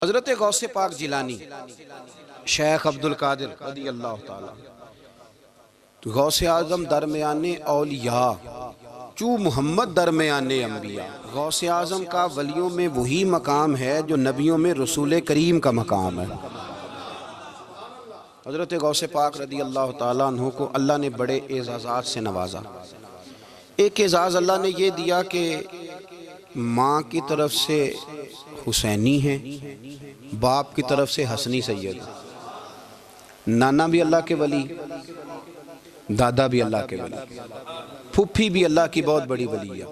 حضرت غوث پاک جیلانی شیخ عبدالقادر رضی اللہ تعالیٰ غوث اعظم درمیان اولیاء چو محمد درمیان انبیاء۔ غوث اعظم کا ولیوں میں وہی مقام ہے جو نبیوں میں رسول کریم کا مقام ہے۔ حضرت غوث پاک رضی اللہ تعالیٰ عنہ کو اللہ نے بڑے اعزازات سے نوازا۔ ایک اعزاز اللہ نے یہ دیا کہ ماں کی طرف سے حسینی ہے، باپ کی طرف سے حسنی سید، نانا بھی اللہ کے ولی، دادا بھی اللہ کے ولی، پھوپھی بھی اللہ کی بہت بڑی ولی ہے،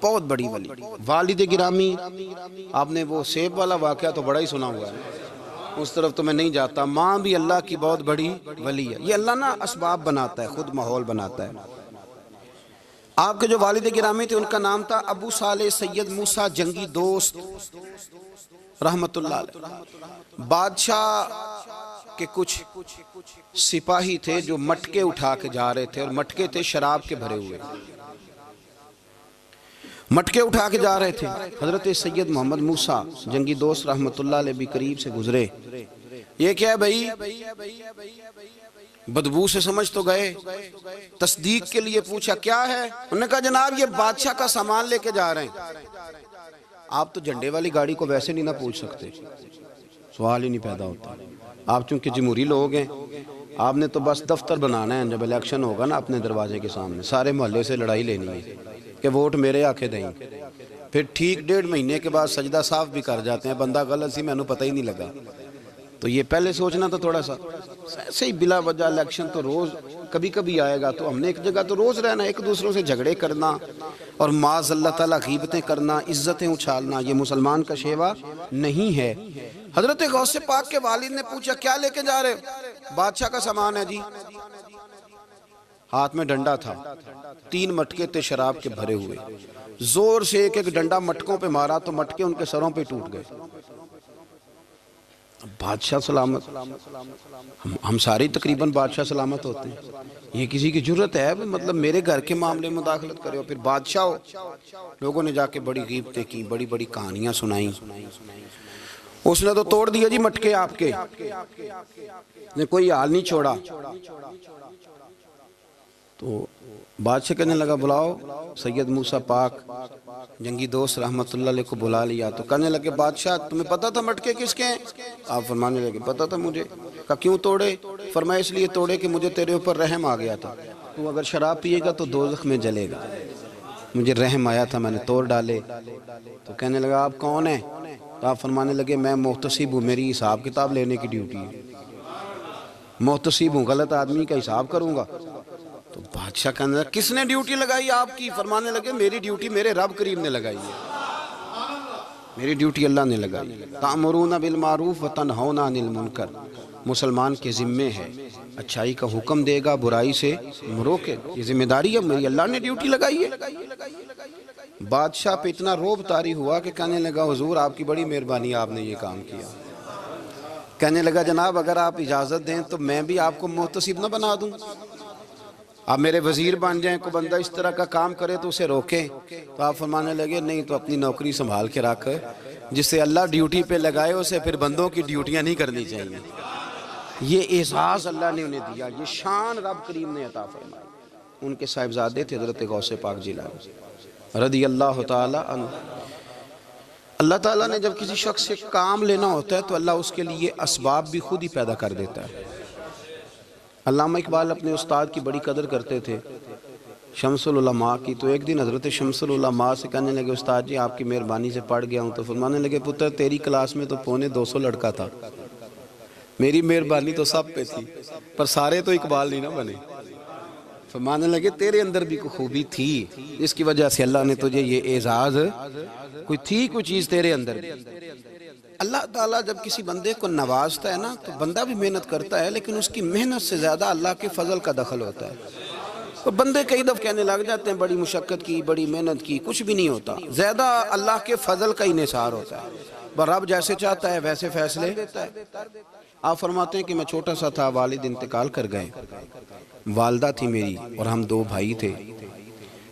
بہت بڑی ولی۔ والد گرامی، آپ نے وہ سیب والا واقعہ تو بڑا ہی سنا ہوا ہے، اس طرف تو میں نہیں جاتا۔ ماں بھی اللہ کی بہت بڑی ولی ہے۔ یہ اللہ نا اسباب بناتا ہے، خود ماحول بناتا ہے۔ آپ کے جو والد گرامی تھے ان کا نام تھا ابو صالح سید موسیٰ جنگی دوست رحمت اللہ علیہ۔ بادشاہ کے کچھ سپاہی تھے جو مٹکے اٹھا کے جا رہے تھے، اور مٹکے تھے شراب کے بھرے ہوئے، مٹکے اٹھا کے جا رہے تھے۔ حضرت سید محمد موسیٰ جنگی دوست رحمت اللہ علیہ بھی قریب سے گزرے۔ یہ کیا ہے بھائی؟ بدبو سے سمجھ تو گئے، تصدیق کے لیے پوچھا کیا ہے؟ انہوں نے کہا جناب یہ بادشاہ کا سامان لے کے جا رہے ہیں۔ آپ تو جھنڈے والی گاڑی کو ویسے نہیں نہ پوچھ سکتے، سوال ہی نہیں پیدا ہوتا۔ آپ چونکہ جمہوری لوگ ہیں، آپ نے تو بس دفتر بنانا ہے، جب الیکشن ہوگا نا اپنے دروازے کے سامنے سارے محلے سے لڑائی لینی ہے کہ ووٹ میرے آکے دیں۔ پھر ٹھیک 1.5 مہینے کے بعد سجدہ صاف بھی کر جاتے ہیں، بندہ غلط سی میں نے پتہ ہی نہیں لگا۔ تو یہ پہلے سوچنا تو تھوڑا سا ایسے ہی بلا وجہ الیکشن تو روز کبھی کبھی آئے گا، تو ہم نے ایک جگہ تو روز رہنا، ایک دوسروں سے جھگڑے کرنا اور معاذ اللہ تعالیٰ غیبتیں کرنا، عزتیں اچھالنا، یہ مسلمان کا شیوا نہیں ہے۔ حضرت غوث پاک کے والد نے پوچھا کیا لے کے جا رہے؟ بادشاہ کا سامان ہے جی۔ ہاتھ میں ڈنڈا تھا، 3 مٹکے تھے شراب کے بھرے ہوئے، زور سے ایک ڈنڈا مٹکوں پہ مارا تو مٹکے ان کے سروں پہ ٹوٹ گئے۔ بادشاہ سلامت، ہم سارے تقریباً بادشاہ سلامت ہوتے ہیں، یہ کسی کی جرت ہے مطلب میرے گھر کے معاملے میں مداخلت کرے، اور پھر بادشاہ ہو۔ لوگوں نے جا کے بڑی غیبتیں کی، بڑی بڑی کہانیاں سنائیں۔ اس نے تو توڑ دیا جی مٹکے آپ کے، نے کوئی حال نہیں چھوڑا۔ تو بادشاہ کہنے لگا بلاؤ سید موسیٰ پاک جنگی دوست رحمت اللہ علیہ کو بلا لیا۔ تو کہنے لگے بادشاہ تمہیں پتا تھا مٹکے کس کے ہیں؟ آپ فرمانے لگے پتا تھا مجھے۔ کہا کیوں توڑے؟ فرمایا اس لیے توڑے کہ مجھے تیرے اوپر رحم آ گیا تھا، تو اگر شراب پیے گا تو دوزخ میں جلے گا، مجھے رحم آیا تھا میں نے توڑ ڈالے۔ تو کہنے لگا آپ کون ہیں؟ تو آپ فرمانے لگے میں محتسب ہوں، میری حساب کتاب لینے کی ڈیوٹی ہے، محتسب ہوں، غلط آدمی کا حساب کروں گا۔ تو بادشاہ کہنے لگا کس نے ڈیوٹی لگائی آپ کی؟ فرمانے لگے میری ڈیوٹی میرے رب کریم نے لگائی ہے، میری ڈیوٹی اللہ نے لگائی ہے۔ تأمرون بالمعروف وتنہون عن المنکر، مسلمان کے ذمے ہے اچھائی کا حکم دے گا، برائی سے روکے گا، یہ ذمہ داری ہے میری، اللہ نے ڈیوٹی لگائی ہے۔ بادشاہ پہ اتنا روب طاری ہوا کہ کہنے لگا حضور آپ کی بڑی مہربانی، آپ نے یہ کام کیا۔ کہنے لگا جناب اگر آپ اجازت دیں تو میں بھی آپ کو محتسب نہ بنا دوں، آپ میرے وزیر بن جائیں، کوئی بندہ اس طرح کا کام کرے تو اسے روکیں۔ تو آپ فرمانے لگے نہیں، تو اپنی نوکری سنبھال کے رکھ، جسے اللہ ڈیوٹی پہ لگائے اسے پھر بندوں کی ڈیوٹیاں نہیں کرنی چاہیے۔ یہ اعزاز اللہ نے انہیں دیا، یہ شان رب کریم نے عطا فرمائی۔ ان کے صاحبزادے تھے حضرت غوث پاک جیلانی رضی اللہ تعالیٰ عنہ۔ اللہ تعالیٰ نے جب کسی شخص سے کام لینا ہوتا ہے تو اللہ اس کے لیے اسباب بھی خود ہی پیدا کر دیتا ہے۔ علامہ اقبال اپنے استاد کی بڑی قدر کرتے تھے، شمس العلماء کی۔ تو ایک دن حضرت شمس العلماء سے کہنے لگے استاد جی آپ کی مہربانی سے پڑھ گیا ہوں۔ تو فرمانے لگے پتر تیری کلاس میں تو 250 لڑکا تھا، میری مہربانی تو سب پہ تھی، پر سارے تو اقبال نہیں نہ بنے۔ فرمانے لگے تیرے اندر بھی کوئی خوبی تھی، اس کی وجہ سے اللہ نے تجھے یہ اعزاز، کوئی چیز تیرے اندر بھی۔ اللہ تعالیٰ جب کسی بندے کو نوازتا ہے نا تو بندہ بھی محنت کرتا ہے، لیکن اس کی محنت سے زیادہ اللہ کے فضل کا دخل ہوتا ہے۔ تو بندے کئی دفعہ کہنے لگ جاتے ہیں بڑی مشقت کی، بڑی محنت کی، کچھ بھی نہیں ہوتا، زیادہ اللہ کے فضل کا انحصار ہوتا ہے۔ رب جیسے چاہتا ہے ویسے فیصلے دیتا ہے۔ آپ فرماتے ہیں کہ میں چھوٹا سا تھا، والد انتقال کر گئے، والدہ تھی میری اور ہم 2 بھائی تھے۔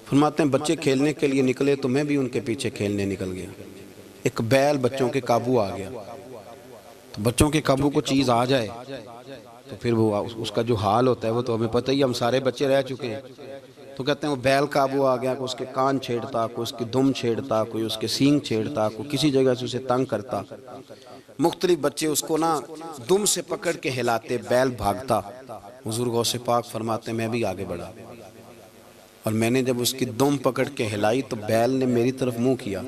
فرماتے ہیں بچے کھیلنے کے لیے نکلے تو میں بھی ان کے پیچھے کھیلنے نکل گیا۔ ایک بیل بچوں کے قابو آ گیا، تو بچوں کے قابو کو چیز آ جائے تو پھر وہ اس کا جو حال ہوتا ہے وہ تو ہمیں پتہ ہی، ہم سارے بچے رہ چکے ہیں۔ تو کہتے ہیں وہ بیل قابو آ گیا، کوئی اس کے کان چھیڑتا، کوئی اس کی دم چھیڑتا، کوئی اس کے سینگ چھیڑتا، کوئی کسی جگہ سے اسے تنگ کرتا، مختلف بچے اس کو نا دم سے پکڑ کے ہلاتے، بیل بھاگتا۔ حضور غوث پاک فرماتے میں بھی آگے بڑھا، اور میں نے جب اس کی دم پکڑ کے ہلائی تو بیل نے میری طرف منہ کیا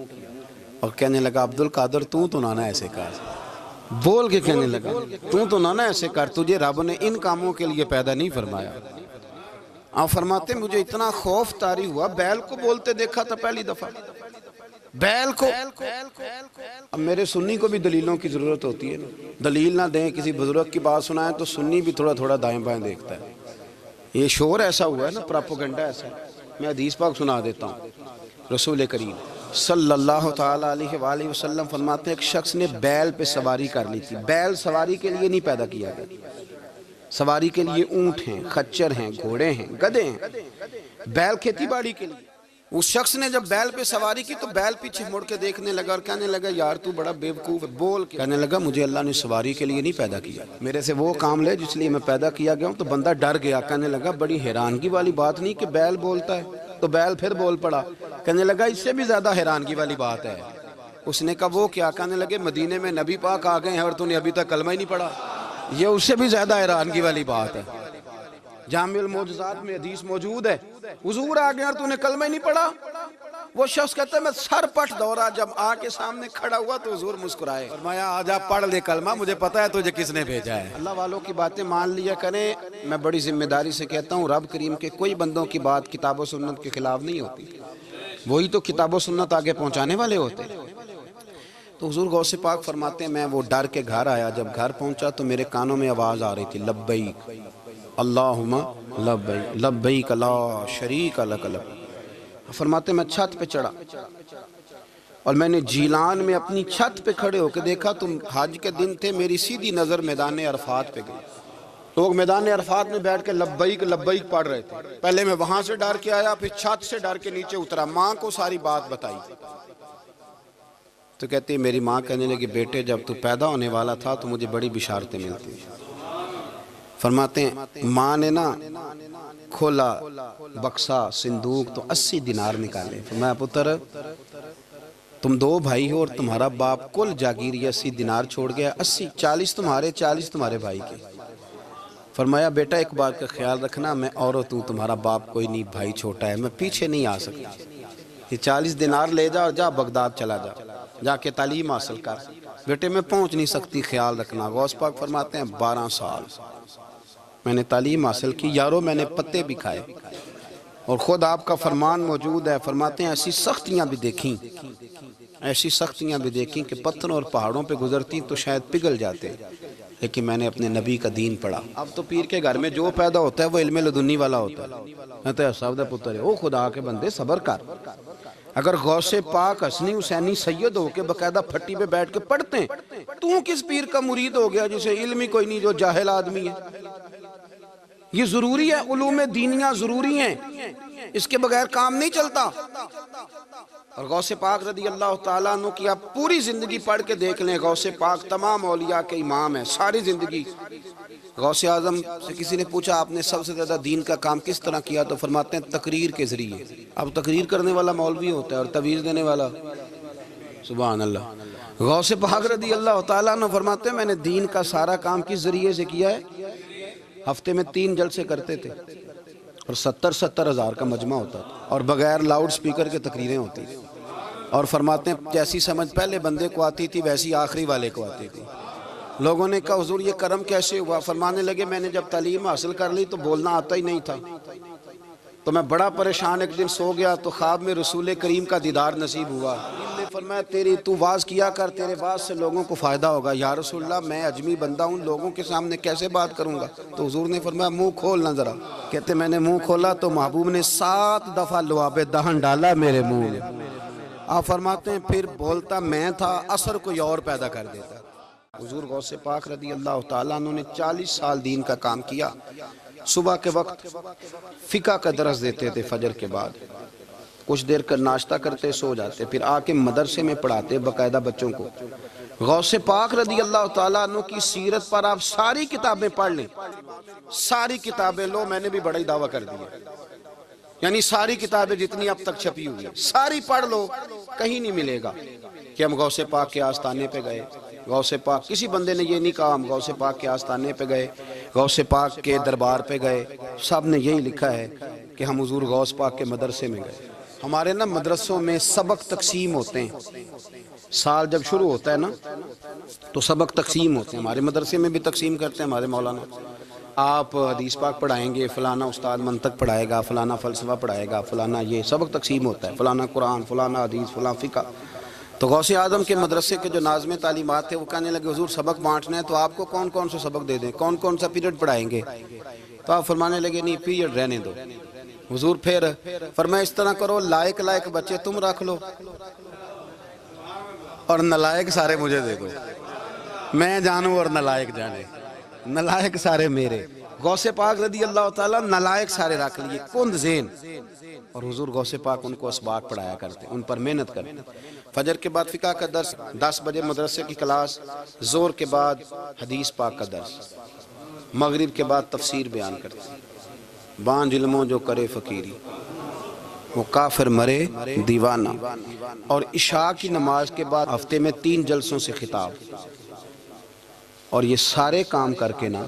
اور کہنے لگا عبد القادر تو نہ ایسے کر، بول کے کہنے لگا تو نہ ایسے کر، تجھے رب نے ان کاموں کے لیے پیدا نہیں فرمایا۔ آپ فرماتے مجھے اتنا خوف طاری ہوا، بیل کو بولتے دیکھا تھا پہلی دفعہ، بیل کو۔ اب میرے سنی کو بھی دلیلوں کی ضرورت ہوتی ہے نا، دلیل نہ دیں، کسی بزرگ کی بات سنائیں تو سنی بھی تھوڑا تھوڑا دائیں بائیں دیکھتا ہے۔ یہ شور ایسا ہوا ہے نا، پراپوگنڈا ایسا ہے۔ میں حدیث پاک سنا دیتا ہوں۔ رسول کریم صلی اللہ تعالیٰ علیہ وآلہ وسلم فرماتے ہیں ایک شخص نے بیل پہ سواری کر لی تھی۔ بیل سواری کے لیے نہیں پیدا کیا گیا، سواری کے لیے اونٹ ہیں، خچر ہیں، گھوڑے ہیں، گدھے ہیں، بیل کھیتی باڑی کے لیے۔ اس شخص نے جب بیل پہ سواری کی تو بیل پیچھے مڑ کے دیکھنے لگا اور کہنے لگا یار تو بڑا بیوقوف ہے، بول کے کہنے لگا مجھے اللہ نے سواری کے لیے نہیں پیدا کیا، میرے سے وہ کام لے جس لیے میں پیدا کیا گیا ہوں۔ تو بندہ ڈر گیا، کہنے لگا بڑی حیرانگی والی بات نہیں کہ بیل بولتا ہے، تو بیل پھر بول پڑا۔ کہنے لگا اس سے بھی زیادہ حیرانگی والی بات ہے۔ اس نے کہا وہ کیا؟ کہنے لگے مدینے میں نبی پاک آ گئے ہیں اور تو نے ابھی تک کلمہ ہی نہیں پڑھا، یہ اس سے بھی زیادہ حیرانگی والی بات ہے۔ جامع المعجزات میں حدیث موجود ہے، حضور آ گئے اور تو نے کلمہ ہی نہیں پڑھا۔ وہ شخص کہتا ہے میں سر پٹ دورا، جب آ کے سامنے کھڑا ہوا تو حضور مسکرائے، فرمایا آجا پڑھ لے کلمہ، مجھے پتہ ہے تجھے کس نے بھیجا ہے۔ اللہ والوں کی باتیں مان لیا کریں، میں بڑی ذمہ داری سے کہتا ہوں رب کریم کے کوئی بندوں کی بات کتاب و سنت کے خلاف نہیں ہوتی، وہی تو کتاب و سنت آگے پہنچانے والے ہوتے۔ تو حضور غوث پاک فرماتے ہیں میں وہ ڈر کے گھر آیا، جب گھر پہنچا تو میرے کانوں میں آواز آ رہی تھی لبیک اللہم لبیک لبیک لا شریک لک لبیک۔ فرماتے میں چھت پہ چڑھا اور میں نے جیلان میں اپنی چھت پہ کھڑے ہو کے دیکھا تو حج کے دن تھے، میری سیدھی نظر میدان عرفات پہ گئی، لوگ میدان عرفات میں بیٹھ کے لبیک لبیک پڑھ رہے تھے۔ پہلے میں وہاں سے ڈر کے آیا، پھر چھت سے ڈر کے نیچے اترا، ماں کو ساری بات بتائی تو کہتی میری ماں کہنے لگی بیٹے جب تو پیدا ہونے والا تھا تو مجھے بڑی بشارتیں ملتی۔ فرماتے ہیں ماں نے نا کھولا بکسا صندوق تو 80 دینار نکالے، فرمایا پتر تم 2 بھائی ہو اور تمہارا باپ کل جاگیر یہ 80 دینار چھوڑ گیا، 80 40 تمہارے 40 تمہارے بھائی کے۔ فرمایا بیٹا ایک بات کا خیال رکھنا، میں عورت ہوں، تمہارا باپ کوئی نہیں، بھائی چھوٹا ہے، میں پیچھے نہیں آ سکتا، یہ 40 دینار لے جا اور جا بغداد چلا جا کے تعلیم حاصل کر، بیٹے میں پہنچ نہیں سکتی، خیال رکھنا۔ غوث پاک فرماتے ہیں 12 سال میں نے تعلیم حاصل کی یارو، میں نے پتے بھی کھائے، اور خود آپ کا فرمان موجود ہے، فرماتے ہیں ایسی سختیاں بھی دیکھیں، ایسی سختیاں بھی دیکھیں کہ پتھروں اور پہاڑوں پہ گزرتی تو شاید پگھل جاتے، لیکن میں نے اپنے نبی کا دین پڑھا۔ اب تو پیر کے گھر میں جو پیدا ہوتا ہے وہ علم لدنی والا ہوتا ہے، کہتے ہیں صاحب دے پتر ہے، او خدا کے بندے صبر کر۔ اگر غوث پاک حسنی حسینی سید ہو کے باقاعدہ پھٹی پہ بیٹھ کے پڑھتے ہیں، تو کس پیر کا مرید ہو گیا جسے علم ہی کوئی نہیں، جو جاہل آدمی ہے؟ یہ ضروری ہے، علوم دینیاں ضروری ہیں، اس کے بغیر کام نہیں چلتا۔ اور غوث پاک رضی اللہ تعالیٰ عنہ کی آپ پوری زندگی پڑھ کے دیکھ لیں، غوث پاک تمام اولیاء کے امام ہیں، ساری زندگی۔ غوث اعظم سے کسی نے پوچھا آپ نے سب سے زیادہ دین کا کام کس طرح کیا، تو فرماتے ہیں تقریر کے ذریعے۔ اب تقریر کرنے والا مولوی ہوتا ہے اور تویز دینے والا، سبحان اللہ۔ غوث پاک رضی اللہ تعالیٰ عنہ فرماتے ہیں میں نے دین کا سارا کام کس ذریعے سے کیا ہے؟ ہفتے میں 3 جلسے کرتے تھے اور 70 ہزار کا مجمع ہوتا تھا، اور بغیر لاؤڈ سپیکر کے تقریریں ہوتی تھیں، اور فرماتے ہیں جیسی سمجھ پہلے بندے کو آتی تھی ویسی آخری والے کو آتی تھی۔ لوگوں نے کہا حضور یہ کرم کیسے ہوا؟ فرمانے لگے میں نے جب تعلیم حاصل کر لی تو بولنا آتا ہی نہیں تھا، تو میں بڑا پریشان، ایک دن سو گیا تو خواب میں رسول کریم کا دیدار نصیب ہوا۔ فرمایا تو واز کیا کر، تیرے واز سے لوگوں کو فائدہ ہوگا۔ یا رسول اللہ میں اجمی بندہ ہوں، لوگوں کے سامنے کیسے بات کروں گا؟ تو حضور نے فرمایا منہ کھولنا ذرا۔ کہتے میں نے منہ کھولا تو محبوب نے 7 دفعہ لعاب دہن ڈالا میرے منہ میں۔ آپ فرماتے ہیں پھر بولتا میں تھا، اثر کوئی اور پیدا کر دیتا۔ حضور غوث پاک رضی اللہ تعالیٰ عنہ نے 40 سال دین کا کام کیا۔ صبح کے وقت فقہ کا درس دیتے تھے فجر کے بعد، کچھ دیر کر ناشتہ کرتے سو جاتے، پھر آ کے مدرسے میں پڑھاتے باقاعدہ بچوں کو۔ غوث پاک رضی اللہ تعالیٰ عنہ کی سیرت پر آپ ساری کتابیں پڑھ لیں، ساری کتابیں لو، میں نے بھی بڑا ہی دعویٰ کر دیا، یعنی ساری کتابیں جتنی اب تک چھپی ہوئی ہیں ساری پڑھ لو، کہیں نہیں ملے گا کہ ہم غوث پاک کے آستانے پہ گئے۔ غوث پاک کسی بندے نے یہ نہیں کہا ہم غوث پاک کے آستانے پہ گئے، غوث پاک کے دربار پہ گئے، سب نے یہی لکھا ہے کہ ہم حضور غوث پاک کے مدرسے میں گئے۔ ہمارے نا مدرسوں میں سبق تقسیم ہوتے ہیں، سال جب شروع ہوتا ہے نا تو سبق تقسیم ہوتے ہیں، ہمارے مدرسے میں بھی تقسیم کرتے ہیں ہمارے مولانا۔ آپ حدیث پاک پڑھائیں گے، فلانا استاد منطق پڑھائے گا، فلانا فلسفہ پڑھائے گا، فلانا یہ سبق تقسیم ہوتا ہے، فلانا قرآن، فلانا حدیث، فلاں فقہ۔ تو غوث اعظم کے مدرسے کے جو ناظم تعلیمات تھے وہ کہنے لگے حضور سبق بانٹنا ہے تو آپ کو کون کون سے سبق دے دیں، کون کون سا پیریڈ پڑھائیں گے؟ تو آپ فرمانے لگے نہیں پیریڈ رہنے دو۔ حضور پھر فرمایا اس طرح کرو، لائق لائق بچے تم رکھ لو اور نالائق سارے مجھے دے دو، میں جانوں اور نالائق جانے، نالائق سارے میرے۔ غوث پاک رضی اللہ تعالیٰ نالائق سارے رکھ لیے، کند ذہن، اور حضور غوث پاک ان کو اسباق پڑھایا کرتے، ان پر محنت کرتے۔ فجر کے بعد فقہ کا درس، 10 بجے مدرسے کی کلاس، زور کے بعد حدیث پاک کا درس، مغرب کے بعد تفسیر بیان کرتے۔ بانج علموں جو کرے فقیری وہ کافر مرے دیوانہ، اور عشاء کی نماز کے بعد ہفتے میں 3 جلسوں سے خطاب۔ اور یہ سارے کام کر کے نا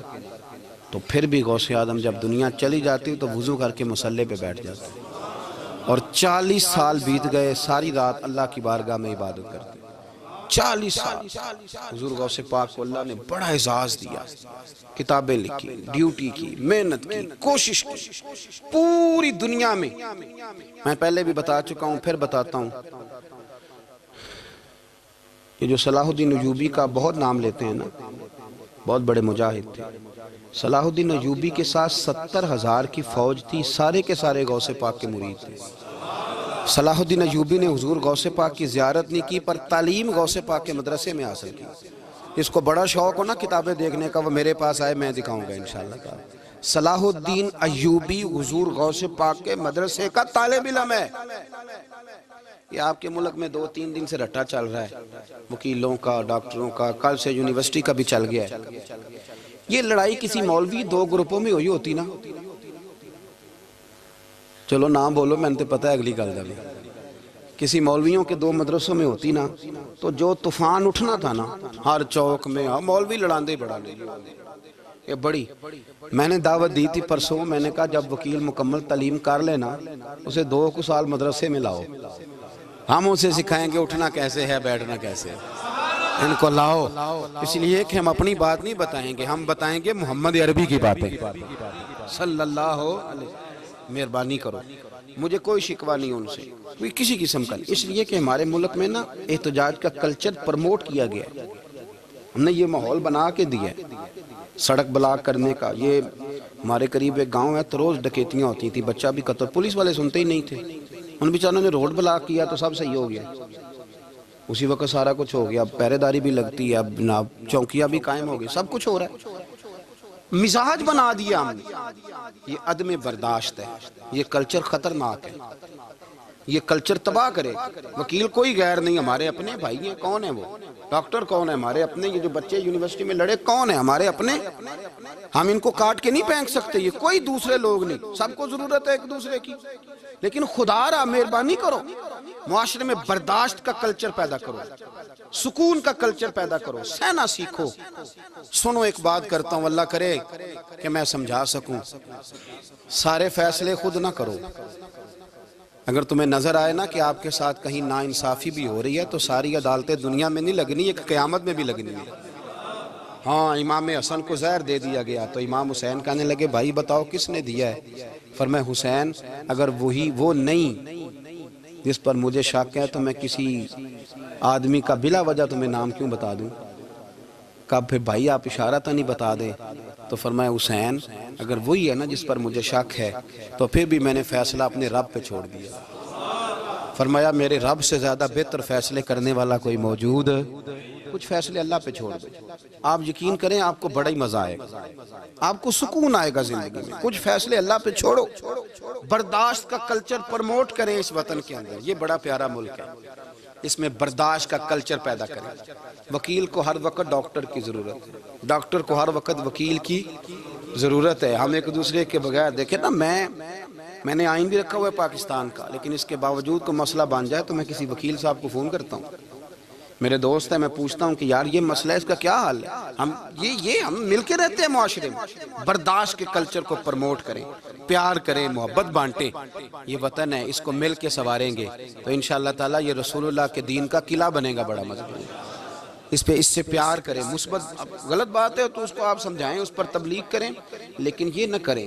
تو پھر بھی غوث اعظم جب دنیا چلی جاتی تو وضو کر کے مصلی پہ بیٹھ جاتے، اور 40 سال بیت گئے، ساری رات اللہ کی بارگاہ میں عبادت کرتے۔ 40 سال حضور غوث پاک کو اللہ نے بڑا اعزاز دیا، کتابیں لکھی، ڈیوٹی کی، محنت کی، کوشش کی پوری دنیا میں۔ میں پہلے بھی بتا چکا ہوں، پھر بتاتا ہوں، یہ جو صلاح الدین ایوبی کا بہت نام لیتے ہیں نا، بہت بڑے مجاہد تھے۔ صلاح الدین ایوبی کے ساتھ 70,000 کی فوج تھی، سارے کے سارے غوث پاک کے مرید تھے۔ صلاح الدین ایوبی نے حضور غوث پاک کی زیارت نہیں کی پر تعلیم غوث پاک کے مدرسے میں حاصل کی۔ اس کو بڑا شوق ہو نا کتابیں دیکھنے کا، وہ میرے پاس آئے، میں دکھاؤں گا انشاءاللہ تعالی۔ صلاح الدین ایوبی حضور غوث پاک کے مدرسے کا طالب علم ہے۔ یہ آپ کے ملک میں 2-3 دن سے رٹا چل رہا ہے، وکیلوں کا، ڈاکٹروں کا، کل سے یونیورسٹی کا بھی چل گیا ہے۔ یہ لڑائی کسی مولوی 2 گروپوں میں ہوئی ہوتی نا، چلو نام بولو، میں نے پتہ ہے اگلی گل دا بھی، کسی مولویوں کے 2 مدرسوں میں ہوتی نا تو جو طوفان اٹھنا تھا نا ہر چوک میں، مولوی لڑاندے بڑا نہیں، یہ بڑی۔ میں نے دعوت دی تھی پرسوں، میں نے کہا جب وکیل مکمل تعلیم کر لینا اسے 2 سال مدرسے میں لاؤ، ہم اسے سکھائیں گے اٹھنا کیسے ہے، بیٹھنا کیسے ہے، ان کو لاؤ، اس لیے کہ ہم اپنی بات نہیں بتائیں گے، ہم بتائیں گے محمد عربی کی باتیں صلی اللہ علیہ۔ مہربانی کرو، مجھے کوئی شکوہ نہیں ان سے، کوئی کسی قسم کا نہیں، اس لیے کہ ہمارے ملک میں نا احتجاج کا کلچر پرموٹ کیا گیا ہے، ہم نے یہ ماحول بنا کے دیا ہے سڑک بلاک کرنے کا۔ یہ ہمارے قریب ایک گاؤں ہے تو روز ڈکیتیاں ہوتی تھی، بچہ بھی قتل، پولیس والے سنتے ہی نہیں تھے، ان بیچاروں نے روڈ بلاک کیا تو سب صحیح ہو گیا، اسی وقت سارا کچھ ہو گیا، اب پہرے داری بھی لگتی ہے، اب جناب چوکیاں بھی قائم ہو گئی، سب کچھ ہو رہا ہے۔ مزاج بنا دیا ہم نے، یہ عدم برداشت ہے، یہ کلچر خطرناک ہے، یہ کلچر تباہ کرے۔ وکیل کوئی غیر نہیں، ہمارے اپنے بھائی ہیں، کون ہیں وہ؟ ڈاکٹر کون ہے؟ ہمارے اپنے۔ یہ جو بچے یونیورسٹی میں لڑے کون ہیں؟ ہمارے اپنے۔ ہم ان کو کاٹ کے نہیں پھینک سکتے، یہ کوئی دوسرے لوگ نہیں، سب کو ضرورت ہے ایک دوسرے کی، لیکن خدا را مہربانی کرو، معاشرے میں برداشت کا کلچر پیدا کرو، سکون کا کلچر پیدا کرو، سہنا سیکھو۔ سنو ایک بات کرتا ہوں، اللہ کرے کہ میں سمجھا سکوں، سارے فیصلے خود نہ کرو۔ اگر تمہیں نظر آئے نا کہ آپ کے ساتھ کہیں ناانصافی بھی ہو رہی ہے تو ساری عدالتیں دنیا میں نہیں لگنی، ایک قیامت میں بھی لگنی ہے۔ ہاں امام حسن کو زہر دے دیا گیا تو امام حسین کہنے لگے بھائی بتاؤ کس نے دیا ہے؟ فرمایا حسین اگر وہی وہ نہیں جس پر مجھے شک ہے تو میں کسی آدمی کا بلا وجہ تمہیں نام کیوں بتا دوں؟ کہا پھر بھائی آپ اشارہ تو نہیں بتا دیں؟ تو فرمایا حسین اگر وہی ہے نا جس پر مجھے شک ہے تو پھر بھی میں نے فیصلہ اپنے رب پہ چھوڑ دیا۔ فرمایا میرے رب سے زیادہ بہتر فیصلے کرنے والا کوئی موجود کچھ فیصلے اللہ پہ چھوڑ دو. آپ یقین کریں آپ کو بڑا ہی مزہ آئے گا, آپ کو سکون آئے گا زندگی میں. کچھ فیصلے اللہ پہ چھوڑو, برداشت کا کلچر پرموٹ کریں اس وطن کے اندر. یہ بڑا پیارا ملک ہے, اس میں برداشت کا کلچر پیدا کریں. وکیل کو ہر وقت ڈاکٹر کی ضرورت ہے, ڈاکٹر کو ہر وقت وکیل کی ضرورت ہے. ہم ایک دوسرے کے بغیر دیکھیں نا, میں نے آئین بھی رکھا ہوا ہے پاکستان کا, لیکن اس کے باوجود کوئی مسئلہ بن جائے تو میں کسی وکیل صاحب کو فون کرتا ہوں. میرے دوست ہے, میں پوچھتا ہوں کہ یار یہ مسئلہ ہے, اس کا کیا حل ہے. ہم مل کے رہتے ہیں معاشرے میں. برداشت کے کلچر کو پرموٹ کریں, پیار کریں, محبت بانٹیں. یہ وطن ہے, اس کو مل کے سنواریں گے تو انشاءاللہ تعالی یہ رسول اللہ کے دین کا قلعہ بنے گا بڑا مضبوط. اس سے پیار کریں. مثبت غلط بات ہے تو اس کو آپ سمجھائیں, اس پر تبلیغ کریں, لیکن یہ نہ کریں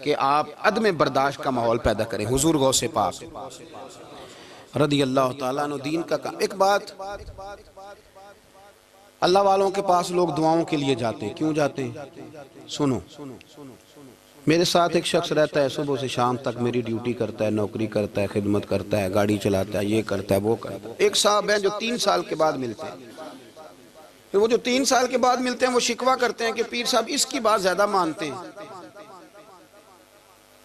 کہ آپ عدم برداشت کا ماحول پیدا کریں. حضور غوث پاک رضی اللہ تعالیٰ عنہ دین کا کام. ایک بات, اللہ والوں کے پاس لوگ دعاؤں کے لیے جاتے ہیں. کیوں جاتے ہیں؟ سنو, میرے ساتھ ایک شخص رہتا ہے, صبح سے شام تک میری ڈیوٹی کرتا ہے, نوکری کرتا ہے, خدمت کرتا ہے, گاڑی چلاتا ہے, یہ کرتا ہے, وہ کرتا ہے. ایک صاحب ہیں جو 3 سال کے بعد ملتے ہیں. پھر وہ جو 3 سال کے بعد ملتے ہیں وہ شکوہ کرتے ہیں کہ پیر صاحب اس کی بات زیادہ مانتے ہیں.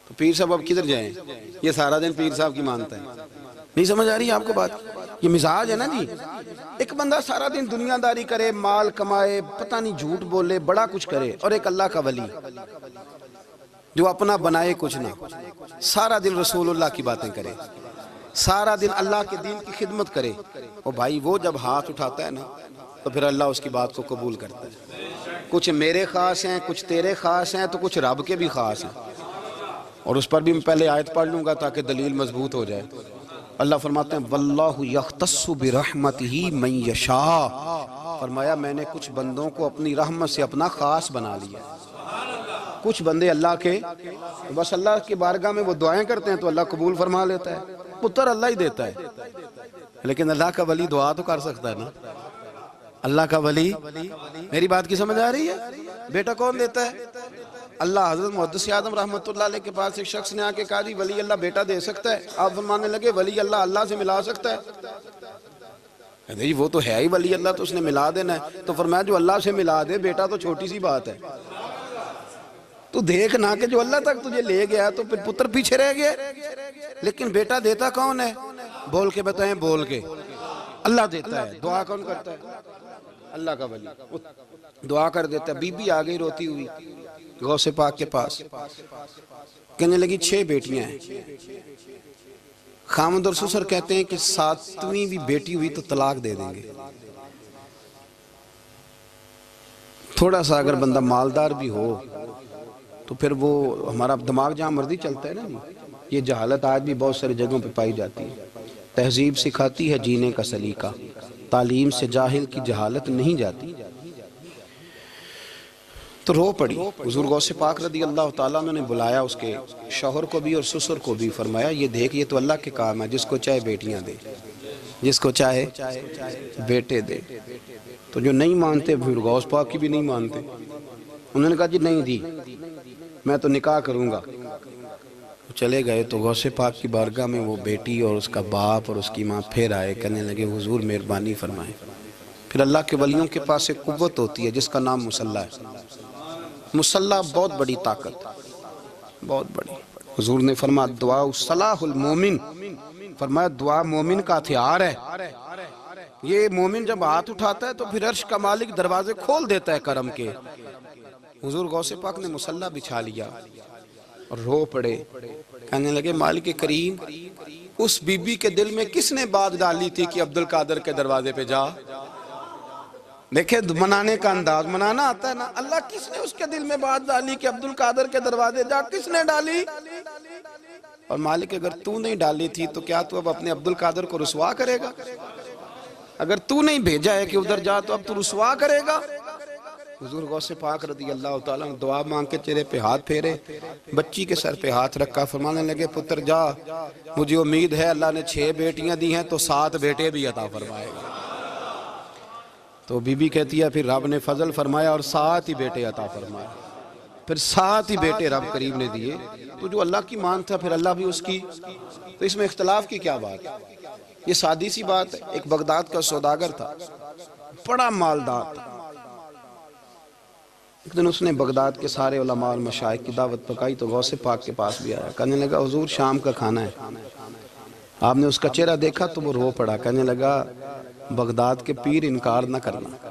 تو پیر صاحب اب کدھر جائیں, یہ سارا دن پیر صاحب کی مانتا ہے. نہیں سمجھ آ رہی ہے آپ کو بات؟ یہ مزاج ہے نا جی. ایک بندہ سارا دن دنیا داری کرے, مال کمائے, پتہ نہیں جھوٹ بولے, بڑا کچھ کرے, اور ایک اللہ کا ولی جو اپنا بنائے کچھ نہ, سارا دن رسول اللہ کی باتیں کرے, سارا دن اللہ کے دین کی خدمت کرے. اور بھائی وہ جب ہاتھ اٹھاتا ہے نا تو پھر اللہ اس کی بات کو قبول کرتا ہے. کچھ میرے خاص ہیں, کچھ تیرے خاص ہیں, تو کچھ رب کے بھی خاص ہیں. اور اس پر بھی میں پہلے آیت پڑھ لوں گا تاکہ دلیل مضبوط ہو جائے. اللہ فرماتے ہیں واللہ یختص برحمتہ من یشاء. فرمایا میں نے کچھ بندوں کو اپنی رحمت سے اپنا خاص بنا لیا. کچھ بندے اللہ کے بس اللہ کی بارگاہ میں وہ دعائیں کرتے ہیں تو اللہ قبول فرما لیتا ہے. پتر اللہ ہی دیتا ہے, لیکن اللہ کا ولی دعا تو کر سکتا ہے نا. اللہ کا ولی, میری بات کی سمجھ آ رہی ہے؟ بیٹا کون دیتا ہے؟ اللہ. حضرت محدث اعظم رحمۃ اللہ علیہ کے پاس ایک شخص نے آ کے کہا جی ولی اللہ بیٹا دے سکتا ہے؟ آپ فرمانے لگے ولی اللہ اللہ سے ملا سکتا ہے؟ جی وہ تو ہے ہی ولی اللہ, تو اس نے ملا دینا ہے. تو فرمایا جو اللہ سے ملا دے بیٹا تو چھوٹی سی بات ہے. تو دیکھ نہ کہ جو اللہ تک تجھے لے گیا تو پھر پتر پیچھے رہ گیا. لیکن بیٹا دیتا کون ہے؟ بول کے بتائیں, بول کے. اللہ دیتا ہے. دعا کون کرتا ہے؟ اللہ کا ولی دعا کر دیتا ہے. بی بی آ گئی روتی ہوئی غوث پاک کے پاس, کہنے لگی 6 بیٹیاں ہیں. خامد اور سسر کہتے ہیں کہ 7ویں بھی بیٹی ہوئی تو طلاق دے دیں گے. تھوڑا سا اگر بندہ مالدار بھی ہو تو پھر وہ ہمارا دماغ جہاں مرضی چلتا ہے نا. یہ جہالت آج بھی بہت ساری جگہوں پہ پائی جاتی ہے. تہذیب سکھاتی ہے جینے کا سلیقہ, تعلیم سے جاہل کی جہالت نہیں جاتی. تو رو پڑی. حضور غوث پاک رضی اللہ تعالیٰ نے بلایا اس کے شوہر کو بھی اور سسر کو بھی. فرمایا یہ دیکھ یہ تو اللہ کے کام ہے, جس کو چاہے بیٹیاں دے, جس کو چاہے بیٹے دے. تو جو نہیں مانتے پھر غوث پاک کی بھی نہیں مانتے. انہوں نے کہا جی نہیں دی, میں تو نکاح کروں گا. چلے گئے تو غوث پاک کی بارگاہ میں وہ بیٹی اور اس کا باپ اور اس کی ماں پھر آئے, کہنے لگے حضور مہربانی فرمائیں. پھر اللہ کے ولیوں کے پاس ایک قوت ہوتی ہے جس کا نام مصلی ہے. مصلی بہت بڑی طاقت, بہت بڑی. حضور نے فرمایا دعا صلاح المومن, فرمایا دعا مومن کا ہتھیار ہے. یہ مومن جب ہاتھ اٹھاتا ہے تو پھر عرش کا مالک دروازے کھول دیتا ہے کرم کے. حضور غوث پاک نے مصلی بچھا لیا اور رو پڑے, کہنے لگے مالک کریم اس بی بی کے دل میں کس نے بات ڈالی تھی کہ عبد القادر کے دروازے پہ جا. دیکھیں منانے کا انداز, منانا آتا ہے نا. اللہ کس نے اس کے دل میں بات ڈالی کہ عبد القادر کے دروازے جا, کس نے ڈالی؟ اور مالک اگر تو نہیں ڈالی تھی تو کیا تو اب اپنے عبد القادر کو رسوا کرے گا؟ اگر تو نہیں بھیجا ہے کہ ادھر جا تو اب تو رسوا کرے گا؟ حضور غوث پاک رضی اللہ تعالیٰ نے دعا مانگ کے چہرے پہ ہاتھ پھیرے, بچی کے سر پہ ہاتھ رکھا, فرمانے لگے پتر جا, مجھے امید ہے اللہ نے 6 بیٹیاں دی ہیں تو 7 بیٹے بھی عطا فرمائے گا. تو بی بی کہتی ہے پھر رب نے فضل فرمایا اور 7 ہی بیٹے عطا فرمائے. پھر 7 ہی بیٹے رب کریم نے دیے. تو جو اللہ کی مان تھا پھر اللہ بھی اس کی. تو اس میں اختلاف کی کیا بات ہے؟ یہ سادی سی بات ہے. ایک بغداد کا سوداگر تھا, بڑا مالدار تھا۔ ایک دن اس نے بغداد کے سارے علماء اور مشائخ کی دعوت پکائی تو غوث پاک کے پاس بھی آیا، کہنے لگا حضور شام کا کھانا ہے۔ آپ نے اس کا چہرہ دیکھا تو وہ رو پڑا، کہنے لگا بغداد کے پیر انکار نہ کرنا۔